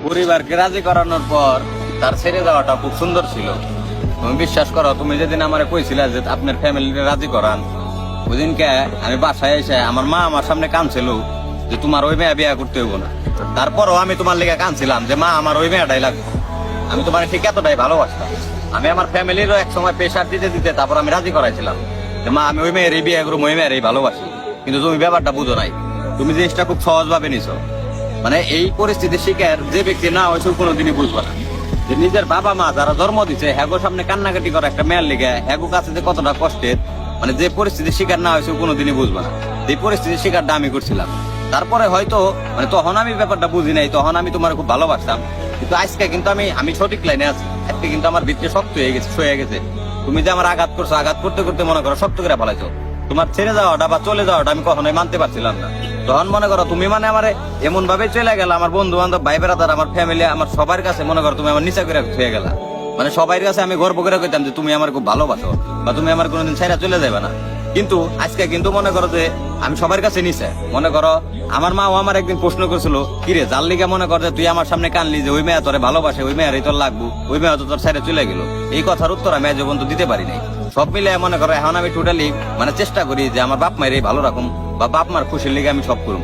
পরিবারকে রাজি করানোর পর তার ছেড়ে যাওয়াটা খুব সুন্দর ছিল। তুমি বিশ্বাস করো, তুমি যেদিন আমার কইছিলা যে আপনার ফ্যামিলিকে রাজি করান, ওই দিনকে আমি বাসায় এসে আমার মা আমার সামনে কাঁদছিল যে তোমার ওই মেয়ে বিয়ে করতে হইব না। তারপরও আমি তোমার লেগে কাঁদছিলাম যে মা আমার ওই মেয়েটাই লাগবে। আমি তোমার ঠিক এতটাই ভালোবাসতাম। আমি আমার ফ্যামিলিরও এক সময় প্রেশার দিতে দিতে তারপর আমি রাজি করাইছিলাম যে মা আমি ওই মেয়ের বিয়ে করবো, ওই মেয়ের ভালোবাসি। কিন্তু তুমি ব্যাপারটা বুঝো নাই, তুমি জিনিসটা খুব সহজ ভাবে নিছো। মানে এই পরিস্থিতির শিকার যে ব্যক্তি না হয়েছে কোনোদিনই বুঝবো না যে নিজের বাবা মা যারা জন্ম দিচ্ছে হ্যাগো সামনে কান্নাকাটি করা একটা মেয়ের লেগে হ্যাগো কাছে যে কতটা কষ্টের, মানে যে পরিস্থিতির শিকার না হয়েছে কোনোদিনই বুঝবো না। এই পরিস্থিতির শিকারটা আমি করছিলাম। তারপরে হয়তো মানে তখন আমি ব্যাপারটা বুঝি নাই, তখন আমি তোমার খুব ভালোবাসতাম। কিন্তু আজকে কিন্তু আমি সঠিক লাইনে আছি। আজকে কিন্তু আমার ভিতরে শক্ত হয়ে গেছে, সয়ে গেছে। তুমি যে আমার আঘাত করছো, আঘাত করতে করতে মনে করো শক্ত করে ফেলাইছো। তোমার ছেড়ে যাওয়াটা বা চলে যাওয়াটা আমি কখনোই মানতে পারছিলাম না। তখন মনে করো তুমি মানে আমার এমন ভাবে চলে গেল, আমার বন্ধু বান্ধব ভাই বেড়াদার আমার ফ্যামিলি আমার সবার কাছে মনে করো তুমি আমার নিচা করে হয়ে গেলা। মানে সবার কাছে আমি গর্ব করে কইতাম যে তুমি আমার খুব ভালোবাসো বা তুমি আমার কোনোদিন ছেড়ে চলে যাবে না। কিন্তু আজকে কিন্তু মনে করো যে আমি সবার কাছে নিচে। মনে করো আমার মাও আমার একদিন প্রশ্ন করেছিল, কিরে যার লিগে মনে কর যে তুই আমার সামনে কানলি যে ওই মেয়ে তোরে ভালোবাসে, ওই মেয়েরই তোর লাগবো, ওই মেয়ে তো তোর ছেড়ে চলে গেল। এই কথার উত্তর আমি আজ পর্যন্ত দিতে পারি নাই। সব মিলে মনে করো এখন আমি টোটালি মানে চেষ্টা করি যে আমার বাপ মায়ের ভালো রাখুন বা বাপ মার খুশির লিগে আমি সব করুন।